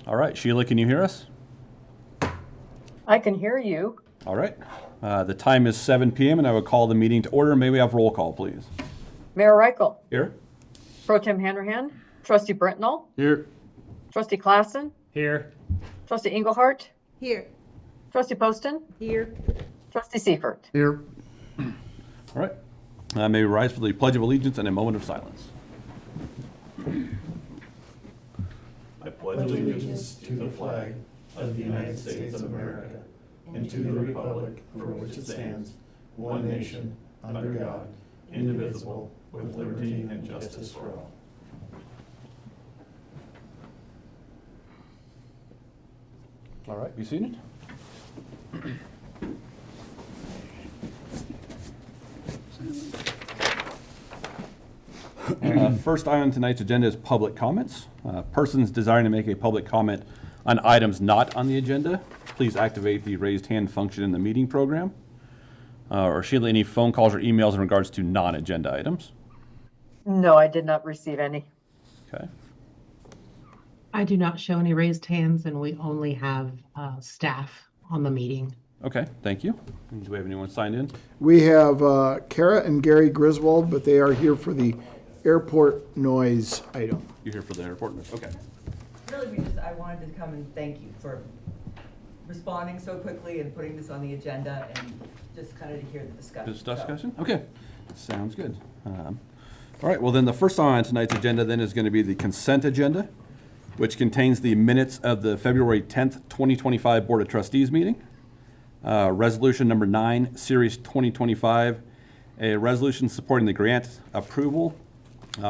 All right, Sheila, can you hear us? I can hear you. All right. The time is 7 p.m. and I will call the meeting to order. May we have roll call, please? Mayor Reichel. Here. Pro Tem Hanrahan. Trustee Brentnall. Here. Trustee Klassen. Here. Trustee Engelhardt. Here. Trustee Poston. Here. Trustee Seifert. Here. All right. May we rise for the Pledge of Allegiance and a moment of silence. I pledge allegiance to the flag of the United States of America and to the republic for which it stands, one nation, under God, indivisible, with liberty and justice for all. All right, be seated. First item on tonight's agenda is public comments. Persons desiring to make a public comment on items not on the agenda, please activate the raised hand function in the meeting program. Or Sheila, any phone calls or emails in regards to non-agenda items? No, I did not receive any. Okay. I do not show any raised hands, and we only have staff on the meeting. Okay, thank you. Do we have anyone signed in? We have Kara and Gary Griswold, but they are here for the airport noise item. You're here for the airport? Okay. Really, I wanted to come and thank you for responding so quickly and putting this on the agenda and just kind of to hear the discussion. This discussion? Okay, sounds good. All right, well then the first item on tonight's agenda then is going to be the consent agenda, which contains the minutes of the February 10th, 2025 Board of Trustees meeting. Resolution number 9, Series 2025, a resolution supporting the grant approval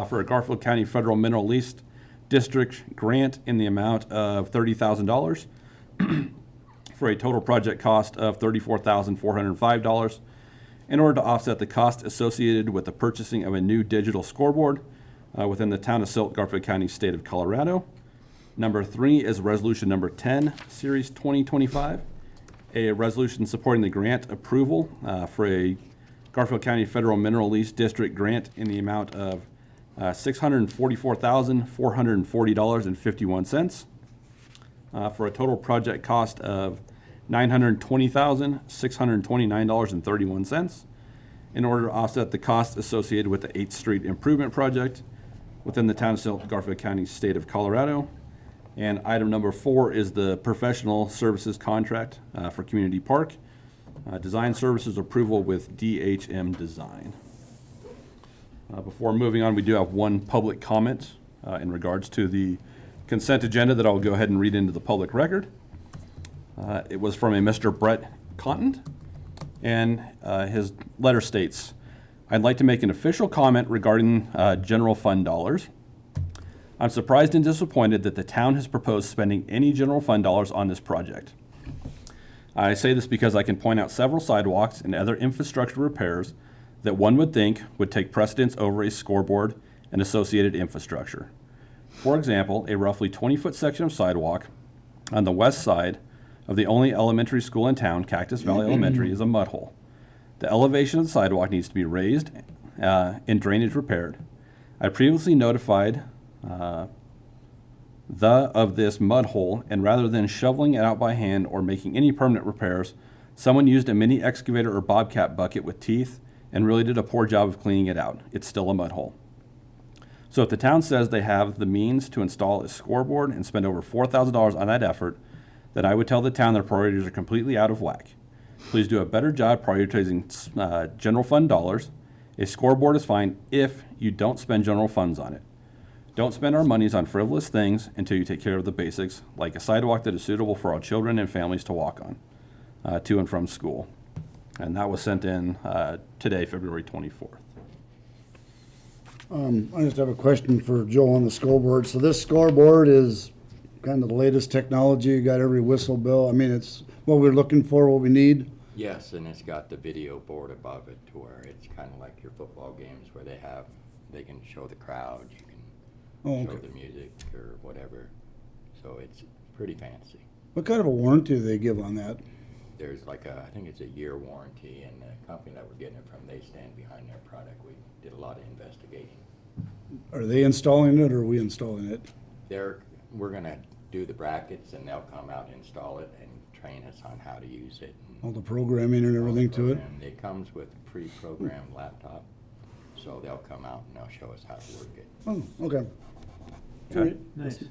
for a Garfield County Federal Mineral Lease District grant in the amount of $30,000 for a total project cost of $34,405 in order to offset the cost associated with the purchasing of a new digital scoreboard within the town of Silt, Garfield County, state of Colorado. Number 3 is resolution number 10, Series 2025, a resolution supporting the grant approval for a Garfield County Federal Mineral Lease District grant in the amount of $644,440.51 for a total project cost of $920,629.31 in order to offset the costs associated with the 8th Street Improvement Project within the town of Silt, Garfield County, state of Colorado. And item number 4 is the professional services contract for Community Park, design services approval with DHM Design. Before moving on, we do have one public comment in regards to the consent agenda that I'll go ahead and read into the public record. It was from a Mr. Brett Contant, and his letter states, "I'd like to make an official comment regarding general fund dollars. I'm surprised and disappointed that the town has proposed spending any general fund dollars on this project. I say this because I can point out several sidewalks and other infrastructure repairs that one would think would take precedence over a scoreboard and associated infrastructure. For example, a roughly 20-foot section of sidewalk on the west side of the only elementary school in town, Cactus Valley Elementary, is a mud hole. The elevation of the sidewalk needs to be raised and drainage repaired. I previously notified of this mud hole, and rather than shoveling it out by hand or making any permanent repairs, someone used a mini excavator or bobcat bucket with teeth and really did a poor job of cleaning it out. It's still a mud hole. So if the town says they have the means to install a scoreboard and spend over $4,000 on that effort, then I would tell the town their priorities are completely out of whack. Please do a better job prioritizing general fund dollars. A scoreboard is fine if you don't spend general funds on it. Don't spend our monies on frivolous things until you take care of the basics, like a sidewalk that is suitable for all children and families to walk on to and from school." And that was sent in today, February 24th. I just have a question for Joe on the scoreboard. So this scoreboard is kind of the latest technology. You got every whistle bill. I mean, it's what we're looking for, what we need. Yes, and it's got the video board above it to where it's kind of like your football games where they can show the crowd, you can show the music or whatever. So it's pretty fancy. What kind of a warranty do they give on that? There's like I think it's a year warranty, and the company that we're getting it from, they stand behind their product. We did a lot of investigating. Are they installing it or are we installing it? We're gonna do the brackets and they'll come out and install it and train us on how to use it. All the programming and everything to it? And it comes with a pre-programmed laptop, so they'll come out and they'll show us how to work it. Oh, okay. Okay. Nice.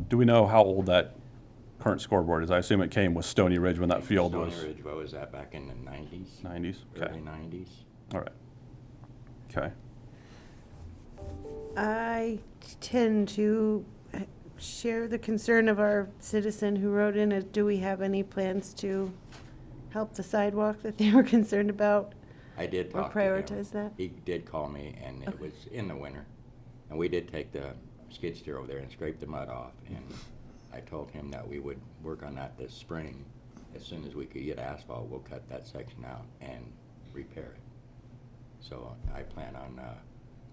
Do we know how old that current scoreboard is? I assume it came with Stony Ridge when that field was Stony Ridge, what was that, back in the 90s? 90s? Okay, Early 90s? all right. Okay, I tend to share the concern of our citizen who wrote in, do we have any plans to help the sidewalk that they were concerned about? I did Or talk to him. prioritize that? He did call me, and it was in the winter. And we did take the skid steer over there and scrape the mud off. And I told him that we would work on that this spring. As soon as we could get asphalt, we'll cut that section out and repair it. So I plan on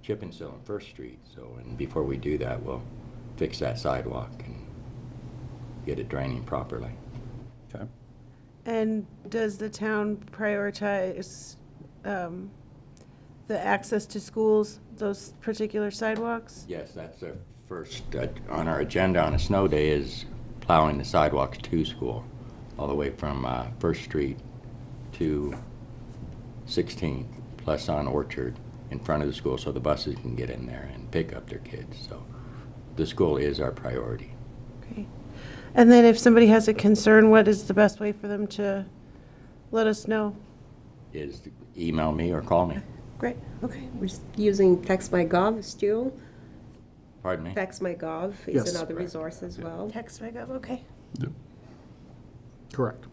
chip and seal on First Street. So, and before we do that, we'll fix that sidewalk and get it draining properly. okay. And does the town prioritize the access to schools, those particular sidewalks? Yes, that's the first on our agenda on a snow day is plowing the sidewalks to school, all the way from First Street to 16th, plus on Orchard in front of the school so the buses can get in there and pick up their kids. So the school is our priority. Okay. And then if somebody has a concern, what is the best way for them to let us know? Is to email me or call me. Great, okay. We're just using TextMyGov still. Pardon me? TextMyGov Yes. is another resource as well. Text my gov, okay. Correct.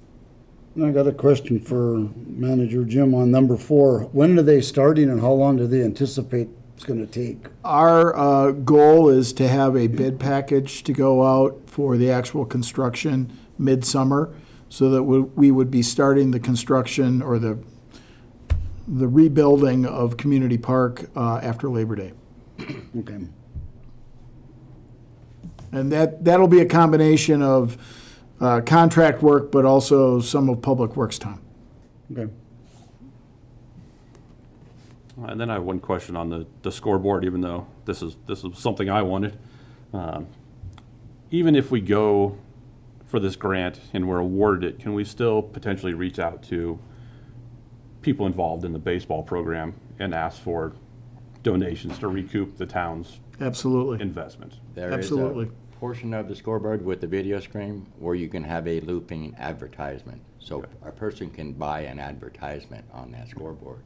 And I got a question for Manager Jim on number 4. When are they starting and how long do they anticipate it's gonna take? Our goal is to have a bid package to go out for the actual construction midsummer, so that we would be starting the construction or the rebuilding of Community Park after Labor Day. Okay. And that'll be a combination of contract work, but also some of Public Works time. Okay. And then I have one question on the scoreboard, even though this is something I wanted. Even if we go for this grant and we're awarded it, can we still potentially reach out to people involved in the baseball program and ask for donations to recoup the town's Absolutely. investment? There Absolutely. is a portion of the scoreboard with the video screen where you can have a looping advertisement. So a person can buy an advertisement on that scoreboard,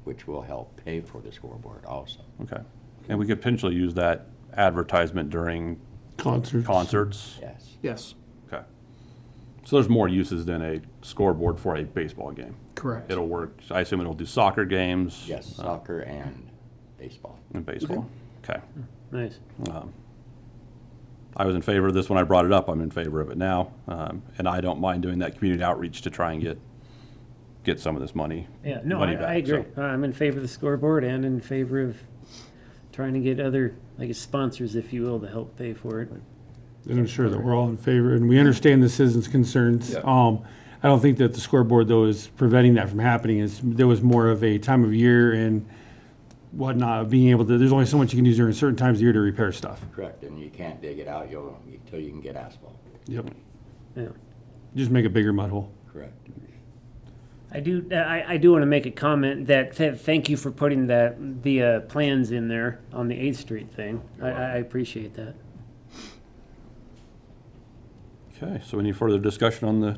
which will help pay for the scoreboard also. Okay. And we could potentially use that advertisement during concerts? Yes. Yes, Okay. So there's more uses than a scoreboard for a baseball game. correct. It'll work, I assume it'll do soccer games? Yes, soccer and baseball. And baseball. Okay. Nice. I was in favor of this when I brought it up. I'm in favor of it now. And I don't mind doing that community outreach to try and get some of this money. Yeah, no, money I back, agree. so. I'm in favor of the scoreboard and in favor of trying to get other, I guess, sponsors, if you will, to help pay for it. And I'm sure that we're all in favor, and we understand the citizens' concerns. Yeah. I don't think that the scoreboard, though, is preventing that from happening. There was more of a time of year and whatnot, of being able to, there's only so much you can use during certain times of year to repair stuff. Correct, and you can't dig it out until you can get asphalt. Yep. Yeah. Just make a bigger mud hole. Correct. I do want to make a comment that thank you for putting the plans in there on the 8th Street thing. I appreciate that. Okay, so any further discussion on the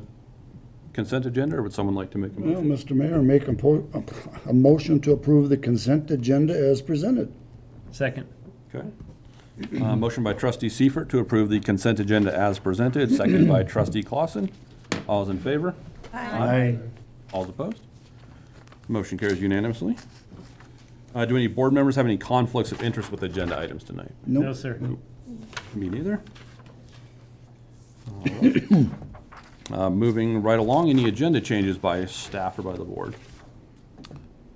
consent agenda, or would someone like to make a Well, motion? Mr. Mayor, make a motion to approve the consent agenda as presented. Second. Okay. Motion by trustee Seifert to approve the consent agenda as presented, seconded by trustee Clausen. All's in favor? Aye. All's opposed? Motion carries unanimously. Do any board members have any conflicts of interest with agenda items tonight? No, Nope. sir. Me neither. All right. Moving right along, any agenda changes by staff or by the board?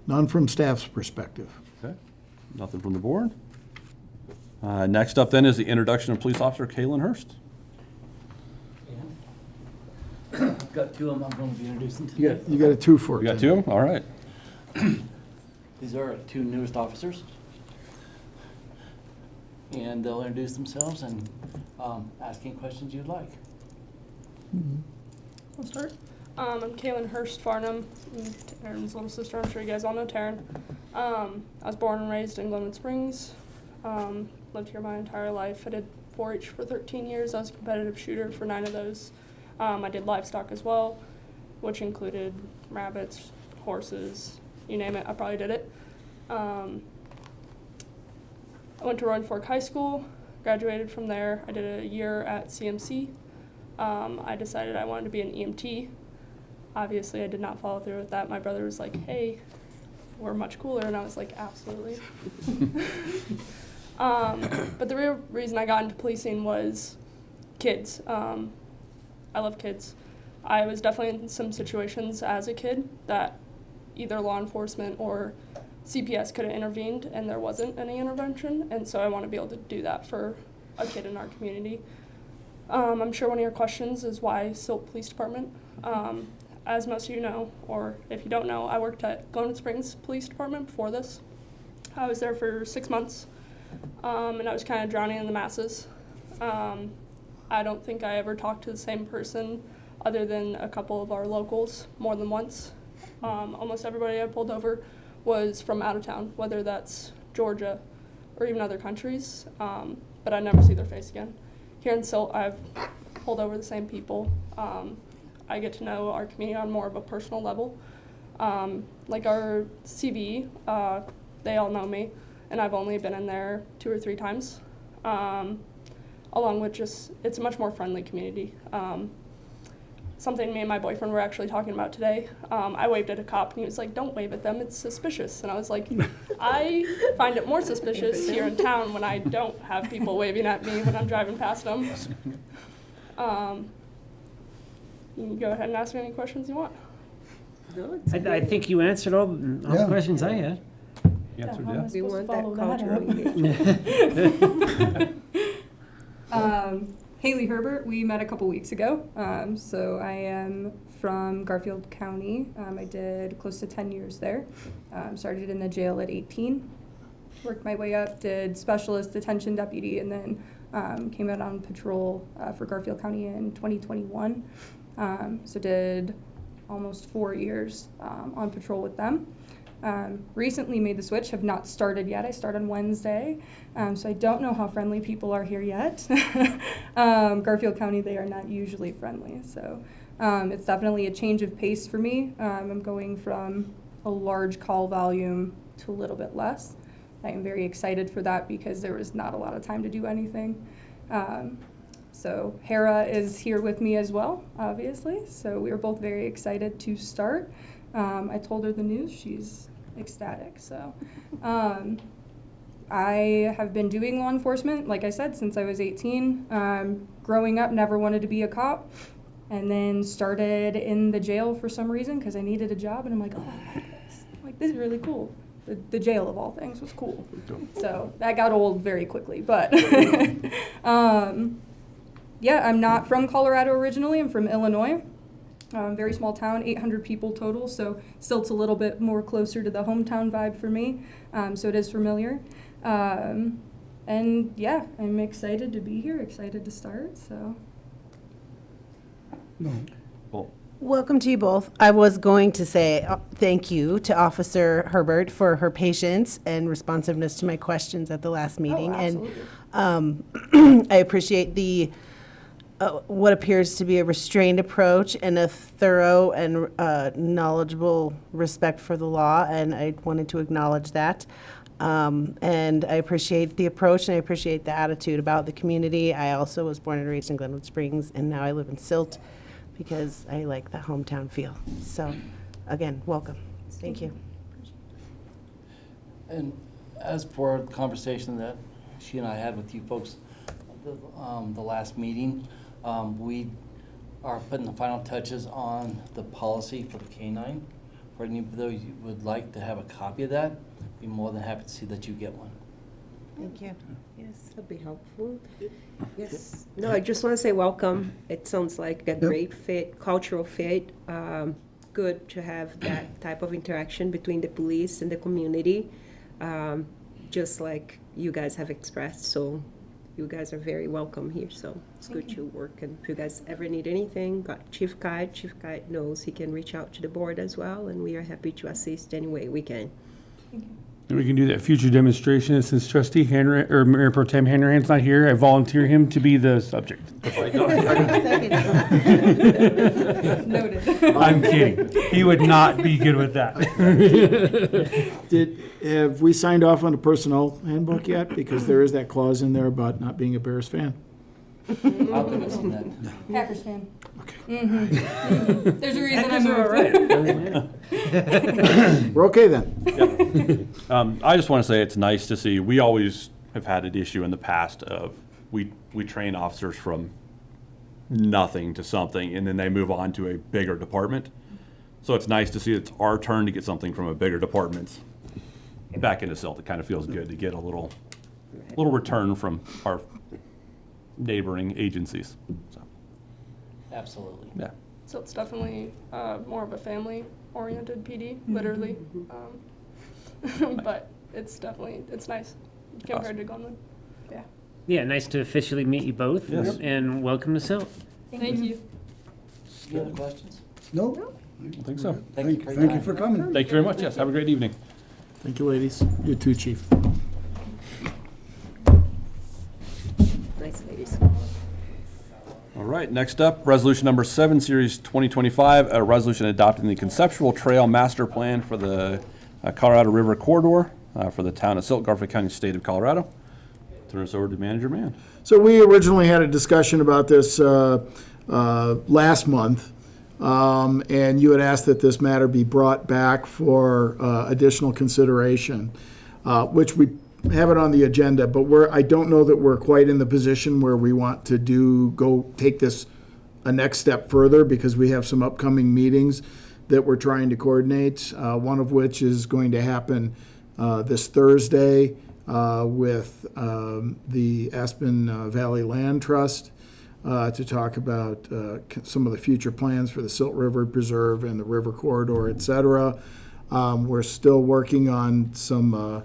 None from staff's perspective. Okay, nothing from the board. Next up then is the introduction of Police Officer Kaylin Hurst. I've got two of them I'm going to be introducing today. You got a two for it. We got two? All right. These are our two newest officers. and they'll introduce themselves and ask any questions you'd like. I'll start. I'm Kaylin Hurst Farnham, Taryn's little sister. I'm sure you guys all know Taryn. I was born and raised in Glenwood Springs. Lived here my entire life. I did 4-H for 13 years. I was a competitive shooter for 9 of those. I did livestock as well, which included rabbits, horses, you name it, I probably did it. I went to Roaring Fork High School, graduated from there. I did a year at CMC. I decided I wanted to be an EMT. Obviously, I did not follow through with that. My brother was like, hey, we're much cooler, and I was like, absolutely. But the real reason I got into policing was kids. I love kids. I was definitely in some situations as a kid that either law enforcement or CPS could have intervened and there wasn't any intervention, and so I want to be able to do that for a kid in our community. I'm sure one of your questions is why Silt Police Department. As most of you know, or if you don't know, I worked at Glenwood Springs Police Department before this. I was there for 6 months, and I was kind of drowning in the masses. I don't think I ever talked to the same person other than a couple of our locals more than once. Almost everybody I pulled over was from out of town, whether that's Georgia or even other countries, but I never see their face again. Here in Silt, I've pulled over the same people. I get to know our community on more of a personal level. Like our CV, they all know me, and I've only been in there 2 or 3 times. Along with just, it's a much more friendly community. Something me and my boyfriend were actually talking about today. I waved at a cop and he was like, don't wave at them, it's suspicious. And I was like, I find it more suspicious here in town when I don't have people waving at me when I'm driving past them. You can go ahead and ask me any questions you want. I think you answered all the questions I had. You answered yes. We want that cultural engagement. Haley Herbert, we met a couple weeks ago. So I am from Garfield County. I did close to 10 years there. Started in the jail at 18. Worked my way up, did specialist detention deputy, and then came out on patrol for Garfield County in 2021. So did almost 4 years on patrol with them. Recently made the switch, have not started yet. I start on Wednesday, so I don't know how friendly people are here yet. Garfield County, they are not usually friendly, so it's definitely a change of pace for me. I'm going from a large call volume to a little bit less. I am very excited for that because there was not a lot of time to do anything. So Hera is here with me as well, obviously, so we were both very excited to start. I told her the news, she's ecstatic. So I have been doing law enforcement, like I said, since I was 18. Growing up, never wanted to be a cop, and then started in the jail for some reason because I needed a job, and I'm like, oh, I like this. I'm like, this is really cool. The jail of all things was cool. So that got old very quickly, but yeah, I'm not from Colorado originally. I'm from Illinois. Very small town, 800 people total, so Silt's a little bit more closer to the hometown vibe for me, so it is familiar. And yeah, I'm excited to be here, excited to start, so. Well, Welcome to you both. I was going to say thank you to Officer Herbert for her patience and responsiveness to my questions at the last meeting. Absolutely. And I appreciate the what appears to be a restrained approach and a thorough and knowledgeable respect for the law, and I wanted to acknowledge that. And I appreciate the approach, and I appreciate the attitude about the community. I also was born and raised in Glenwood Springs, and now I live in Silt because I like the hometown feel. So, again, welcome. Thank you. And as for the conversation that she and I had with you folks, the last meeting, we are putting the final touches on the policy for the K-9. For anybody who would like to have a copy of that, be more than happy to see that you get one. Thank you. Yes, that'd be helpful. Yes. No, I just want to say welcome. It sounds like a great fit, cultural fit. Good to have that type of interaction between the police and the community. just like you guys have expressed, so you guys are very welcome here, so it's good to work. And if you guys ever need anything, got Chief Guide knows he can reach out to the board as well, and we are happy to assist any way we can. And we can do that future demonstration, and since trustee Hanrahan, or Mayor Pro Tem Hanrahan's not here, I volunteer him to be the subject. Noted. I'm kidding. He would not be good with that. Have we signed off on the personnel handbook yet? Because there is that clause in there about not being a Bears fan. I don't think I've seen that. Packers fan. Okay. There's a reason I Packers are moved. right. We're okay then. I just want to say it's nice to see, we always have had an issue in the past of, we train officers from nothing to something, and then they move on to a bigger department. So it's nice to see it's our turn to get something from a bigger department back into Silt. It kind of feels good to get a little return from our neighboring agencies. So, Absolutely. yeah. So it's definitely more of a family-oriented PD, literally. But it's nice compared to Glenwood. Yeah. Yeah, nice to officially meet you both, Yes. and welcome to Silt. Thank you. Any other questions? No? I think so. Thank you for coming. Thank you very much. Yes, have a great evening. Thank you, ladies. You too, Chief. Nice ladies. All right, next up, resolution number 7, series 2025, a resolution adopting the conceptual trail master plan for the Colorado River corridor for the town of Silt, Garfield County, state of Colorado. Turn this over to Manager Mann. So we originally had a discussion about this last month, and you had asked that this matter be brought back for additional consideration, which we have it on the agenda, but I don't know that we're quite in the position where we want to go take this a next step further, because we have some upcoming meetings that we're trying to coordinate, one of which is going to happen this Thursday with the Aspen Valley Land Trust to talk about some of the future plans for the Silt River Preserve and the river corridor, et cetera. We're still working on some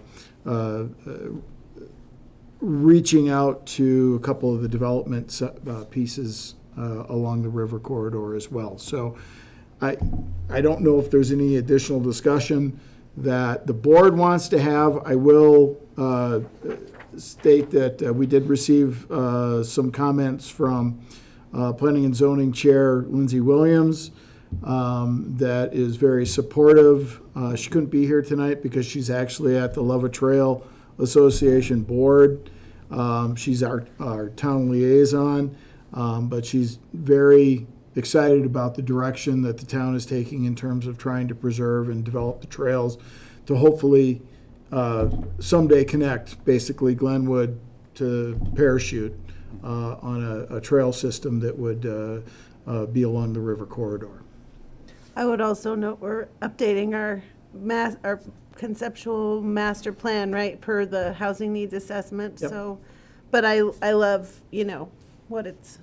reaching out to a couple of the development pieces along the river corridor as well. So I don't know if there's any additional discussion that the board wants to have. I will state that we did receive some comments from Planning and Zoning Chair Lindsay Williams that is very supportive. She couldn't be here tonight because she's actually at the Love a Trail Association board. She's our town liaison, but she's very excited about the direction that the town is taking in terms of trying to preserve and develop the trails to hopefully someday connect basically Glenwood to Parachute on a trail system that would be along the river corridor. I would also note we're updating our conceptual master plan, right, per the housing needs assessment. Yep. So, but I love, what it's,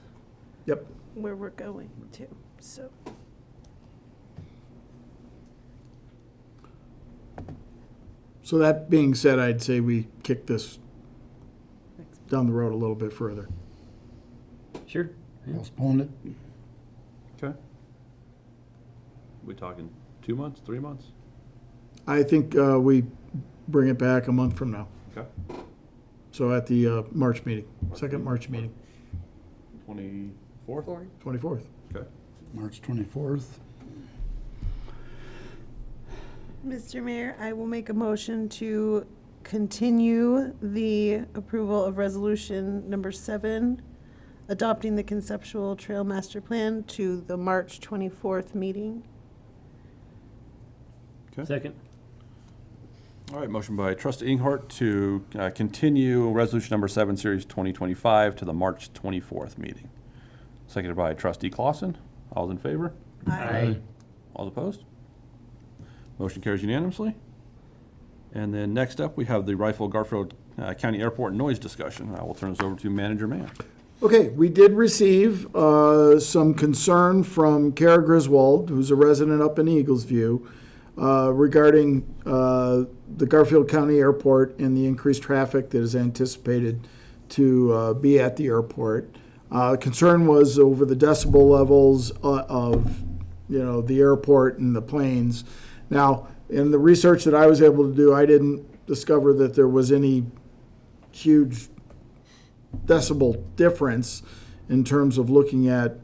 Yep. where we're going to, so. So that being said, I'd say we kick this down the road a little bit further. Sure. Postpone it. Okay. We talking 2 months, 3 months? I think we bring it back a month from now. Okay. So at the March meeting, second March meeting, 24th? 24th. Okay. March 24th. Mr. Mayor, I will make a motion to continue the approval of resolution number 7, adopting the conceptual trail master plan to the March 24th meeting. Okay. Second. All right, motion by Trustee Inghart to continue resolution number 7, series 2025 to the March 24th meeting. Seconded by Trustee Clausen. All's in favor? Aye. All opposed? Motion carries unanimously. And then next up, we have the Rifle-Garfield County Airport noise discussion. I will turn this over to Manager Mann. Okay, we did receive some concern from Kara Griswold, who's a resident up in Eaglesview, regarding the Garfield County Airport and the increased traffic that is anticipated to be at the airport. Concern was over the decibel levels of, the airport and the planes. Now, in the research that I was able to do, I didn't discover that there was any huge decibel difference in terms of looking at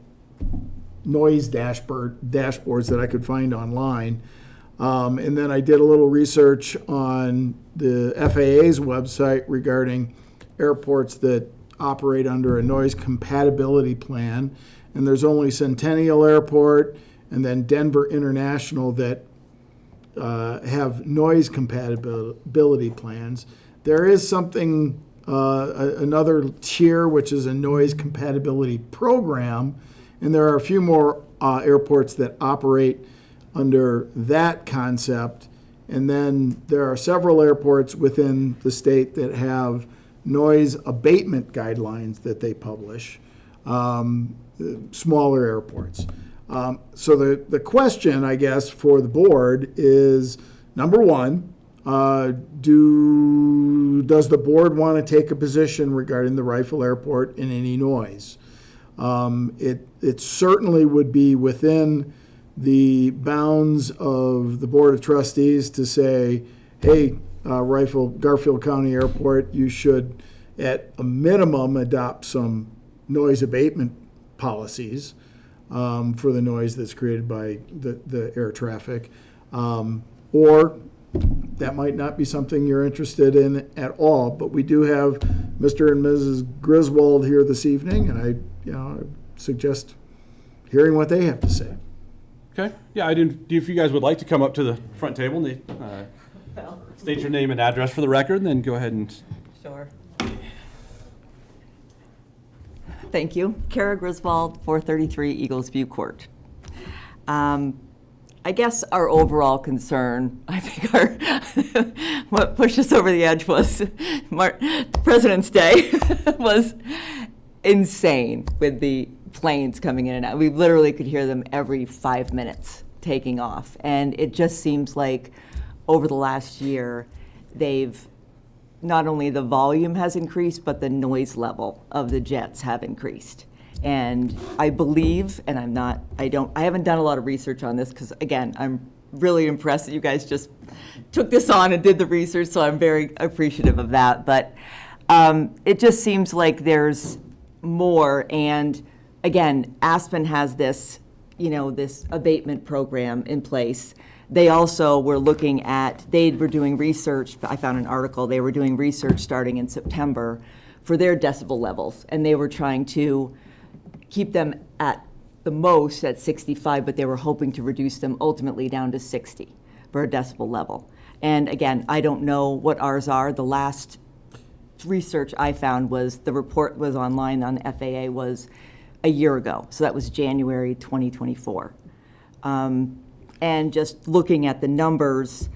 noise dashboards that I could find online. And then I did a little research on the FAA's website regarding airports that operate under a noise compatibility plan. And there's only Centennial Airport and then Denver International that have noise compatibility plans. There is something, another tier, which is a noise compatibility program, and there are a few more airports that operate under that concept. And then there are several airports within the state that have noise abatement guidelines that they publish, smaller airports. So the question, I guess, for the board is, number one, does the board want to take a position regarding the Rifle Airport and any noise? It certainly would be within the bounds of the Board of Trustees to say, hey, Garfield County Airport, you should at a minimum adopt some noise abatement policies for the noise that's created by the air traffic. Or that might not be something you're interested in at all, but we do have Mr. and Mrs. Griswold here this evening, and I suggest hearing what they have to say. Okay. Yeah, if you guys would like to come up to the front table and state your name and address for the record, and then go ahead and. Sure. Thank you. Kara Griswold, 433 Eagles View Court. I guess our overall concern, I think what pushed us over the edge was President's Day was insane with the planes coming in and out. We literally could hear them every 5 minutes taking off. And it just seems like over the last year, not only the volume has increased, but the noise level of the jets have increased. And I believe, and I haven't done a lot of research on this because, again, I'm really impressed that you guys just took this on and did the research, so I'm very appreciative of that. But it just seems like there's more. And again, Aspen has this, this abatement program in place. They also were they were doing research. I found an article. They were doing research starting in September for their decibel levels, and they were trying to keep them at the most at 65, but they were hoping to reduce them ultimately down to 60 for a decibel level. And again, I don't know what ours are. The last research I found the report was online on the FAA was a year ago. So that was January 2024. And just looking at the numbers,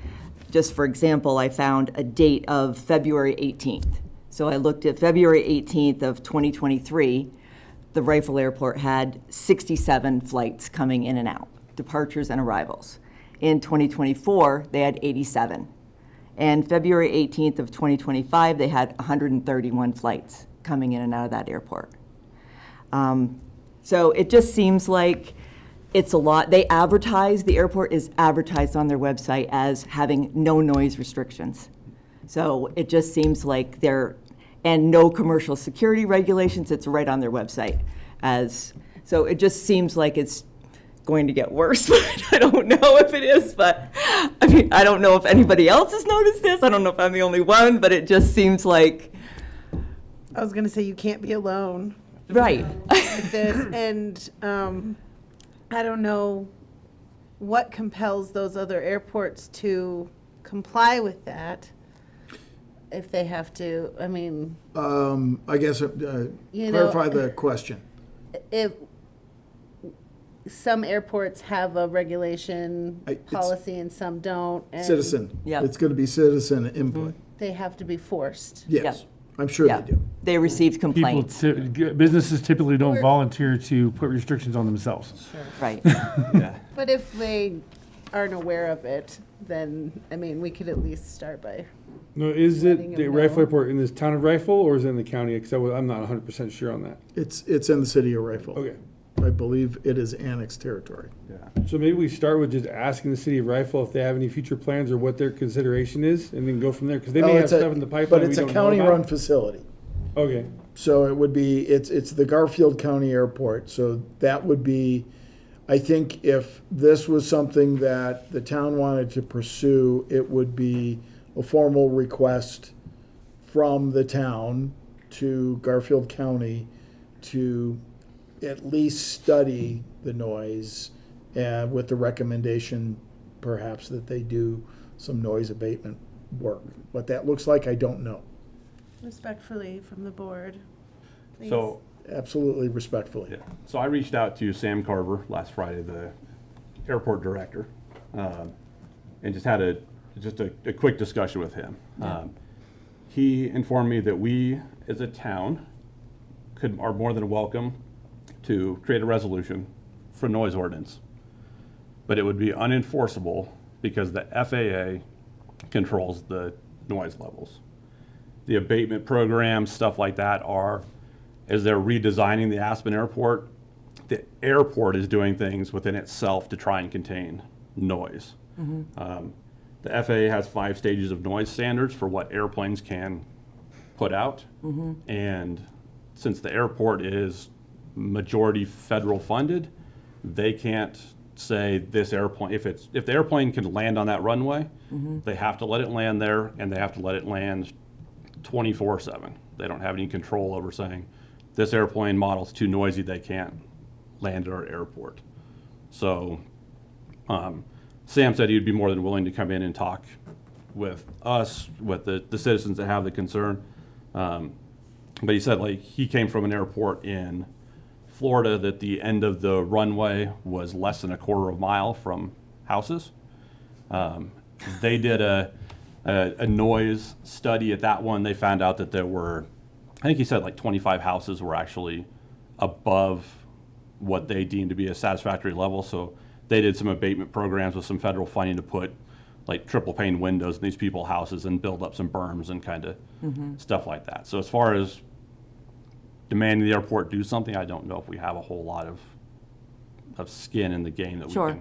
just for example, I found a date of February 18th. So I looked at February 18th of 2023, the Rifle Airport had 67 flights coming in and out, departures and arrivals. In 2024, they had 87. And February 18th of 2025, they had 131 flights coming in and out of that airport. So it just seems like it's a lot. The airport is advertised on their website as having no noise restrictions. So it just seems like and no commercial security regulations, it's right on their website. So it just seems like it's going to get worse. I don't know if it is, but I don't know if anybody else has noticed this. I don't know if I'm the only one, but it just seems like. I was going to say you can't be alone. Right. With this, and I don't know what compels those other airports to comply with that. If they have to, I guess clarify the question. If some airports have a regulation policy and some don't, and Citizen. Yeah. It's going to be citizen input. they have to be forced. Yes, Yeah. I'm sure Yeah. they do. They received complaints. Businesses typically don't volunteer to put restrictions on themselves. Sure. Right. Yeah. But if they aren't aware of it, then, I mean, we could at least start by, No, is Letting it them the Rifle know. Airport in this town of Rifle or is it in the county? Because I'm not 100% sure on that. It's in the city of Rifle. Okay. I believe it is annexed territory. Yeah. So maybe we start with just asking the city of Rifle if they have any future plans or what their consideration is, and then go from there, because they may have stuff in the pipeline But we it's a don't know county-run about. facility. Okay, So it would be, it's the Garfield County Airport, so that would be, I think if this was something that the town wanted to pursue, it would be a formal request from the town to Garfield County to at least study the noise, with the recommendation perhaps that they do some noise abatement work. What that looks like, I don't know. respectfully from the board. Please. So, Absolutely respectfully. yeah. So I reached out to Sam Carver last Friday, the airport director, and just had a quick discussion with him. He informed me that we, as a town, are more than welcome to create a resolution for noise ordinance, but it would be unenforceable because the FAA controls the noise levels. The abatement programs, stuff like that as they're redesigning the Aspen Airport, the airport is doing things within itself to try and contain noise. The FAA has 5 stages of noise standards for what airplanes can put out. And since the airport is majority federal funded, they can't say this airplane, if the airplane can land on that runway, they have to let it land there, and they have to let it land 24/7. They don't have any control over saying, this airplane model's too noisy, they can't land at our airport. So Sam said he'd be more than willing to come in and talk with us, with the citizens that have the concern. But he said, like, he came from an airport in Florida that the end of the runway was less than a quarter of a mile from houses. They did a noise study at that one. They found out that there were, I think he said like 25 houses were actually above what they deemed to be a satisfactory level. So they did some abatement programs with some federal funding to put like triple pane windows in these people's houses and build up some berms and kind of stuff like that. So as far as demanding the airport do something, I don't know if we have a whole lot of skin in the game that Sure. we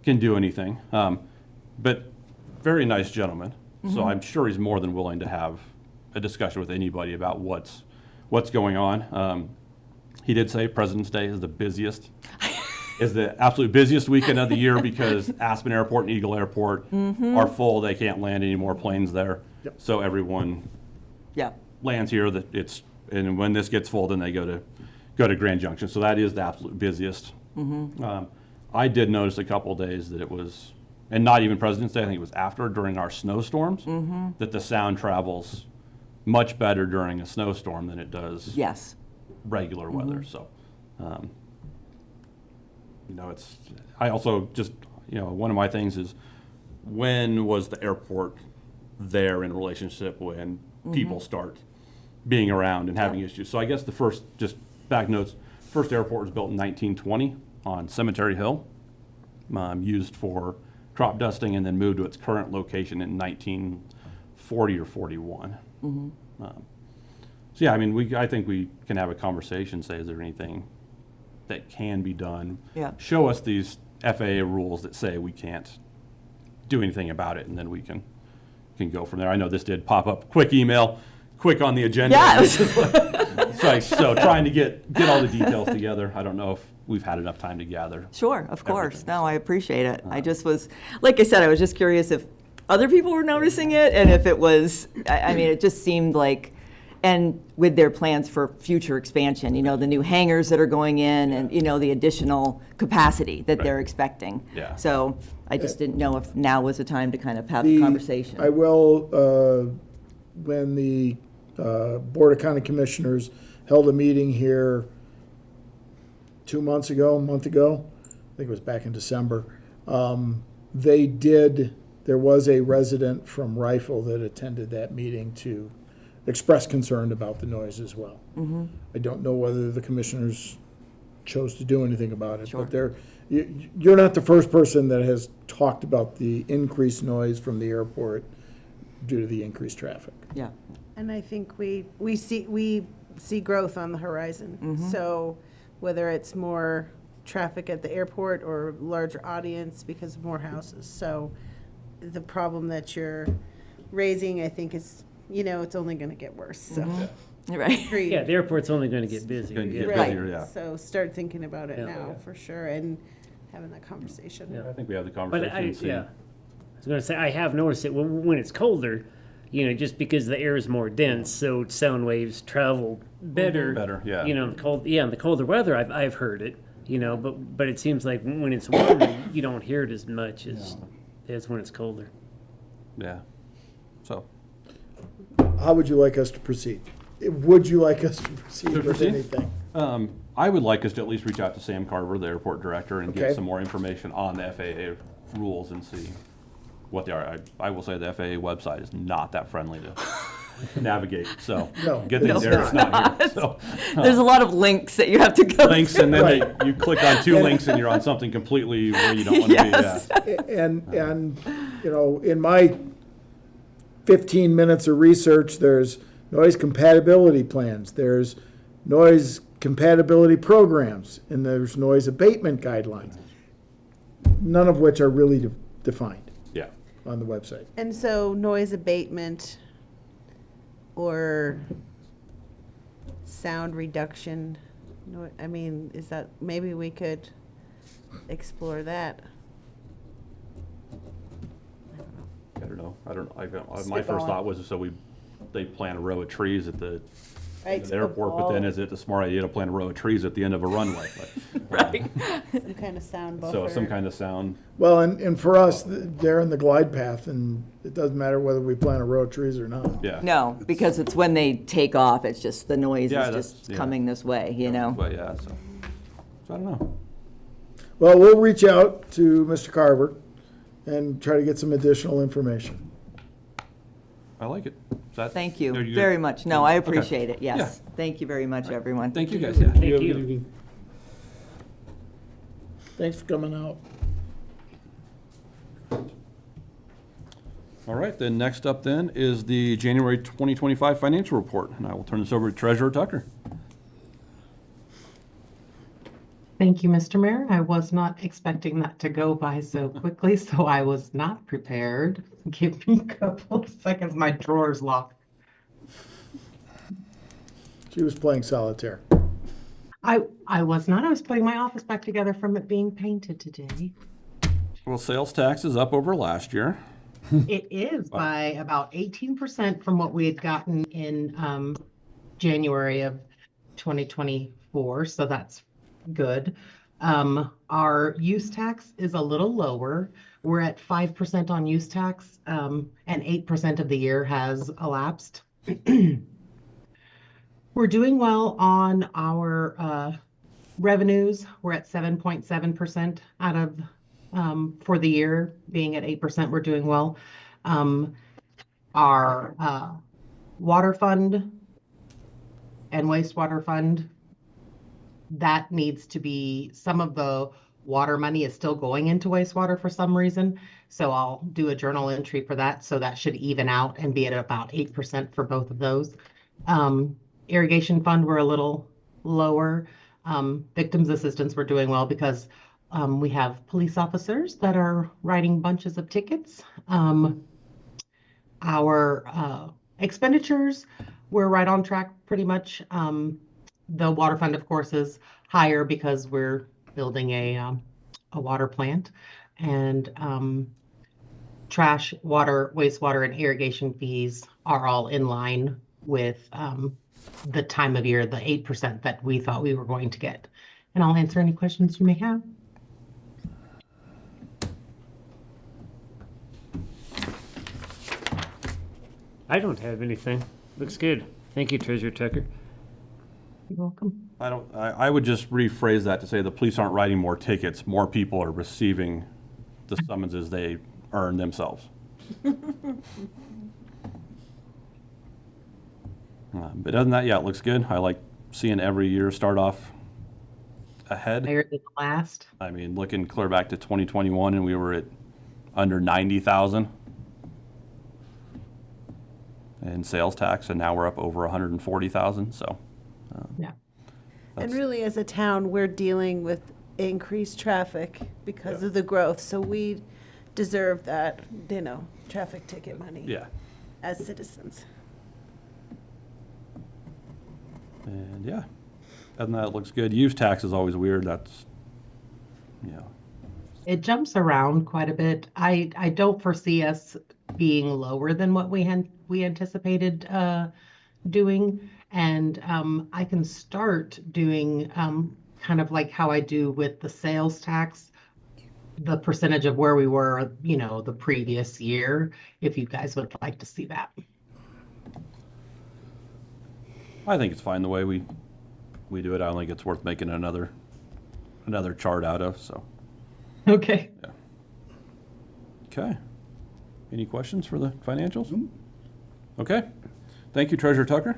can do anything. But very nice gentleman. So I'm sure he's more than willing to have a discussion with anybody about what's going on. He did say President's Day is the absolute busiest weekend of the year because Aspen Airport and Eagle Airport are full. They can't land any more planes there. Yep. So everyone Yeah. lands here. And when this gets full, then they go to Grand Junction. So that is the absolute busiest. I did notice a couple of days that it was, and not even President's Day, I think it was after, during our snowstorms, that the sound travels much better during a snowstorm than it does Yes. regular weather. So, I also just, one of my things is, when was the airport there in relationship when people start being around and having issues? So I guess the first, just back notes, first airport was built in 1920 on Cemetery Hill, used for crop dusting, and then moved to its current location in 1940 or 41. So yeah, I mean, I think we can have a conversation, say, is there anything that can be done? Yeah. Show us these FAA rules that say we can't do anything about it, and then we can go from there. I know this did pop up, quick email, quick on the agenda. Yes. So trying to get all the details together. I don't know if we've had enough time to gather. Sure, of course. everything. No, I appreciate it. I just was, like I said, I was just curious if other people were noticing it and if it was, I mean, it just seemed like, and with their plans for future expansion, the new hangars that are going in and, the additional capacity that they're expecting. Yeah. So I just didn't know if now was the time to kind of have the conversation. I will, when the Board of County Commissioners held a meeting here 2 months ago, a month ago, I think it was back in December, there was a resident from Rifle that attended that meeting to express concern about the noise as well. I don't know whether the commissioners chose to do anything about it. Sure. But you're not the first person that has talked about the increased noise from the airport due to the increased traffic. Yeah. And I think we see growth on the horizon. So whether it's more traffic at the airport or larger audience because of more houses. So the problem that you're raising, I think, is, it's only going to get worse. So Right. Yeah, the airport's only going to get busier. Gonna get Yeah. busier, yeah. So start thinking about it Yeah. now for sure and having that conversation. Yeah. I think we have the But conversation. I, and see. yeah, I was going to say, I have noticed it when it's colder, just because the air is more dense, so sound waves travel better. Better, yeah. In the colder weather, I've heard it, but it seems like when it's warmer, you don't hear it as much as when it's colder. Yeah. So, How would you like us to proceed? Would you like us to proceed with proceed? anything? I would like us to at least reach out to Sam Carver, the airport director, and Okay. get some more information on the FAA rules and see what they are. I will say the FAA website is not that friendly to navigate, so. No, Good thing it's Derek's not here, so. There's a lot of links that you have to go Links, through. and then you click on two links and you're on something completely where you don't want to Yes. be. Yeah. And in my 15 minutes of research, there's noise compatibility plans, there's noise compatibility programs, and there's noise abatement guidelines, none of which are really defined Yeah. on the website. And so noise abatement or sound reduction, is that, maybe we could explore that. I don't know. My first thought was they plant a row of trees at the airport, but then is it a smart idea to plant a row of trees at the end of a runway? Right. Some kind of sound buffer. So some kind of sound. Well, and for us, they're in the glide path, and it doesn't matter whether we plant a row of trees or not. Yeah. No, because it's when they take off, it's just the noise Yeah, is that's- just yeah. coming this way, you know? But yeah, so I don't know. Well, we'll reach out to Mr. Carver and try to get some additional information. I like it. Is that- Thank you are good? very much. No, I Okay. appreciate it, yes. Yeah. Thank you very much, everyone. Thank you guys. Yeah. Thank you. Thanks for coming out. All right, then next up then is the January 2025 financial report, and I will turn this over to Treasurer Tucker. Thank you, Mr. Mayor. I was not expecting that to go by so quickly, so I was not prepared. Give me a couple of seconds. My drawer's locked. She was playing solitaire. I was not. I was putting my office back together from it being painted today. Well, sales tax is up over last year. It is by about 18% from what we had gotten in January of 2024, so that's good. Our use tax is a little lower. We're at 5% on use tax, and 8% of the year has elapsed. We're doing well on our revenues. We're at 7.7% out of for the year, being at 8%, we're doing well. Our water fund and wastewater fund, that needs to be, some of the water money is still going into wastewater for some reason. So I'll do a journal entry for that. So that should even out and be at about 8% for both of those. Irrigation fund, we're a little lower. Victims assistance, we're doing well because we have police officers that are writing bunches of tickets. Our expenditures, we're right on track pretty much. The water fund, of course, is higher because we're building a water plant. And trash, water, wastewater, and irrigation fees are all in line with the time of year, the 8% that we thought we were going to get. And I'll answer any questions you may have. I don't have anything. Looks good. Thank you, Treasurer Tucker. You're welcome. I would just rephrase that to say the police aren't writing more tickets, more people are receiving the summonses they earn themselves. But other than that, yeah, it looks good. I like seeing every year start off ahead. Higher than the last. I mean, looking clear back to 2021, and we were at under 90,000 in sales tax, and now we're up over 140,000. So, And that's- really, as a town, we're dealing with increased traffic because of the growth, so we deserve that, traffic ticket money yeah. as citizens. And yeah, other than that, it looks good. Use tax is always weird. That's, It jumps around quite a bit. I don't foresee us being lower than what we anticipated doing. And I can start doing kind of like how I do with the sales tax, the percentage of where we were, the previous year, if you guys would like to see that. I think it's fine the way we do it. I don't think it's worth making another chart out of. So, Okay. yeah. Okay. Any questions for the financials? Okay. Thank you, Treasurer Tucker.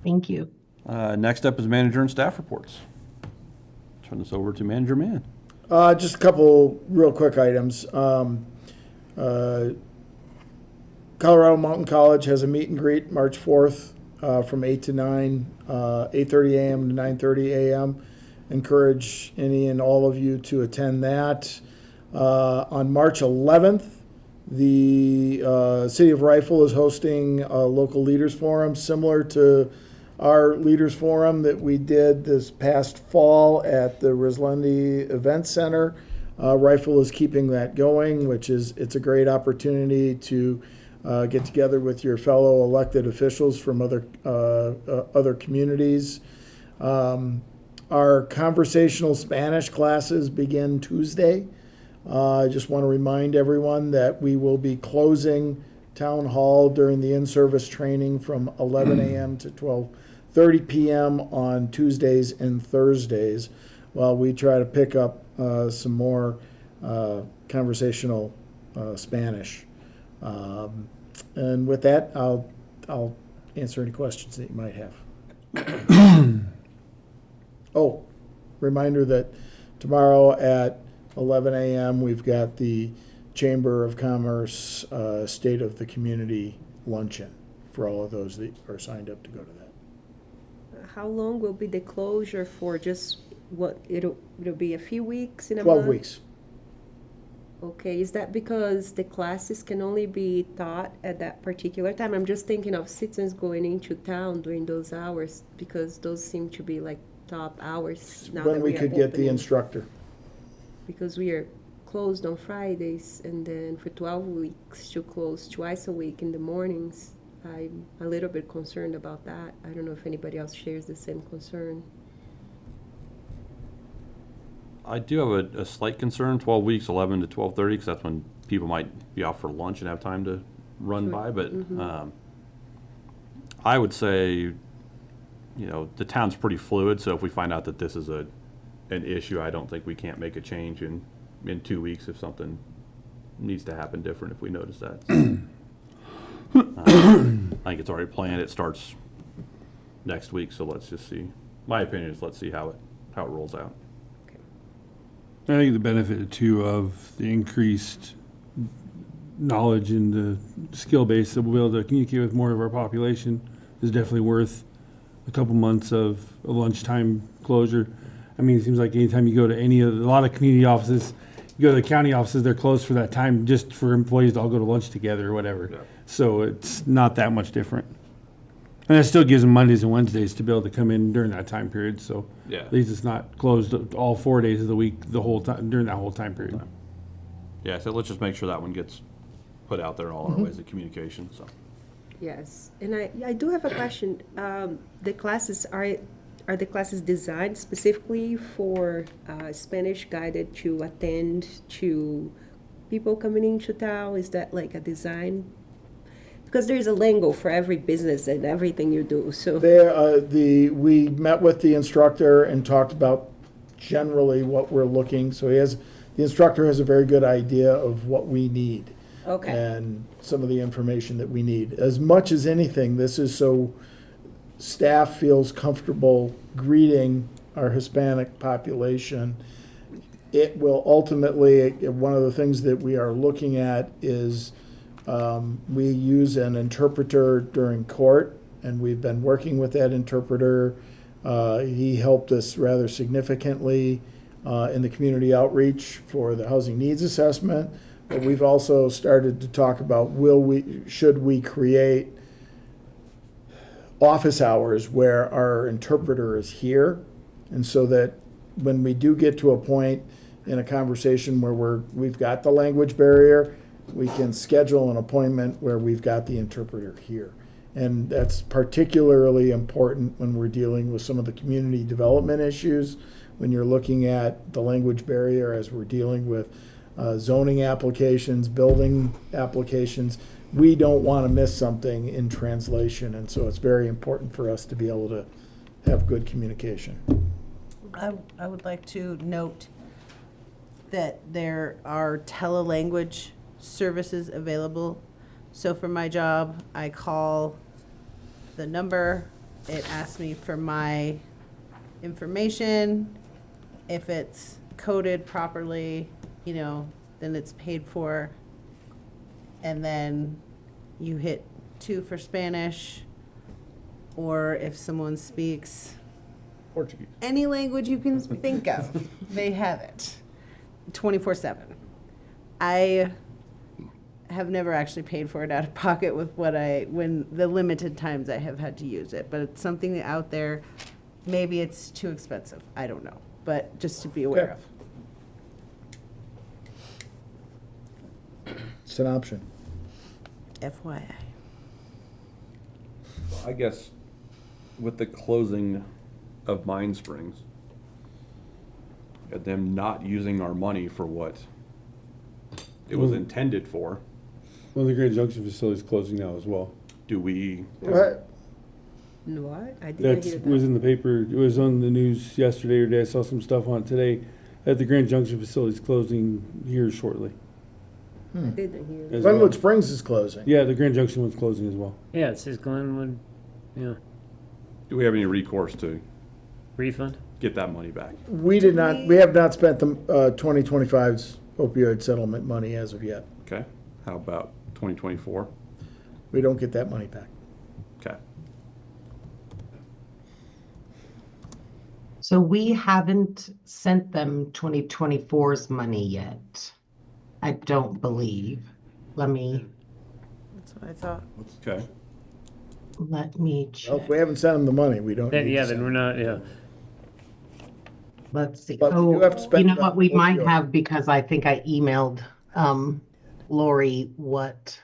Thank you. Next up is manager and staff reports. Turn this over to Manager Mann. Just a couple real quick items. Colorado Mountain College has a meet and greet March 4th from 8 to 9, 8:30 a.m. to 9:30 a.m. Encourage any and all of you to attend that. On March 11th, the City of Rifle is hosting a local leaders forum similar to our leaders forum that we did this past fall at the Rislendi Event Center. Rifle is keeping that going, it's a great opportunity to get together with your fellow elected officials from other communities. Our conversational Spanish classes begin Tuesday. I just want to remind everyone that we will be closing Town Hall during the in-service training from 11 a.m. to 12:30 p.m. on Tuesdays and Thursdays, while we try to pick up some more conversational Spanish. And with that, I'll answer any questions that you might have. Oh, reminder that tomorrow at 11 a.m. we've got the Chamber of Commerce State of the Community luncheon for all of those that are signed up to go to that. How long will be the closure for? Just what, it'll be a few weeks in a 12 month? weeks. Okay, is that because the classes can only be taught at that particular time? I'm just thinking of citizens going into town during those hours, because those seem to be like top hours now When that we are could get the opening. instructor. Because we are closed on Fridays, and then for 12 weeks to close twice a week in the mornings, I'm a little bit concerned about that. I don't know if anybody else shares the same concern. I do have a slight concern, 12 weeks, 11 to 12:30, because that's when people might be out for lunch and have time to run by. But I would say, the town's pretty fluid, so if we find out that this is an issue, I don't think we can't make a change in 2 weeks if something needs to happen different, if we notice that. I think it's already planned. It starts next week, so let's just see. My opinion is let's see how it rolls out. I think the benefit too of the increased knowledge and the skill base that we'll be able to communicate with more of our population is definitely worth a couple months of a lunchtime closure. I mean, it seems like anytime you go to a lot of community offices, you go to the county offices, they're closed for that time just for employees to all go to lunch together or whatever. Yeah. So it's not that much different. And it still gives them Mondays and Wednesdays to be able to come in during that time period, so Yeah. at least it's not closed all 4 days of the week, the whole time, during that whole time period. Yeah, so let's just make sure that one gets put out there in all our ways of communication, so. Yes, and I do have a question. The classes, are the classes designed specifically for Spanish guided to attend to people coming into town? Is that like a design? Because there's a lingo for every business and everything you do, so. We met with the instructor and talked about generally what we're looking, so the instructor has a very good idea of what we need. Okay. And some of the information that we need. As much as anything, this is so staff feels comfortable greeting our Hispanic population. It will ultimately, one of the things that we are looking at is we use an interpreter during court, and we've been working with that interpreter. He helped us rather significantly in the community outreach for the housing needs assessment. But we've also started to talk about should we create office hours where our interpreter is here, and so that when we do get to a point in a conversation where we've got the language barrier, we can schedule an appointment where we've got the interpreter here. And that's particularly important when we're dealing with some of the community development issues, when you're looking at the language barrier as we're dealing with zoning applications, building applications. We don't want to miss something in translation, and so it's very important for us to be able to have good communication. I would like to note that there are telelanguage services available. So for my job, I call the number, it asks me for my information. If it's coded properly, then it's paid for. And then you hit 2 for Spanish, or if someone speaks Portuguese. any language you can think of, they have it 24/7. I have never actually paid for it out of pocket with when the limited times I have had to use it, but it's something out there. Maybe it's too expensive. I don't know, but just to be aware of. It's an option. FYI. I guess with the closing of Mine Springs, and them not using our money for what it was intended for, Well, the Grand Junction facility is closing now as well. do we? What? What? I didn't hear That was that. in the paper, it was on the news yesterday or today, I saw some stuff on it today, that the Grand Junction facility is closing here shortly. I didn't hear that. as well. Glenwood Springs is closing. Yeah, the Grand Junction one's closing as well. Yeah, it says Glenwood, yeah, Do we have any recourse to refund. get that money back? We have not spent the 2025's opioid settlement money as of yet. Okay. How about 2024? We don't get that money back. Okay. So we haven't sent them 2024's money yet. I don't believe. Let me That's what I thought. Okay. Well, check. if we haven't sent them the money, we don't. Then, need to yeah, send then we're not, yeah. Let's see. But we do have to spend You know it what on we might opioid. have, because I think I emailed Lori what.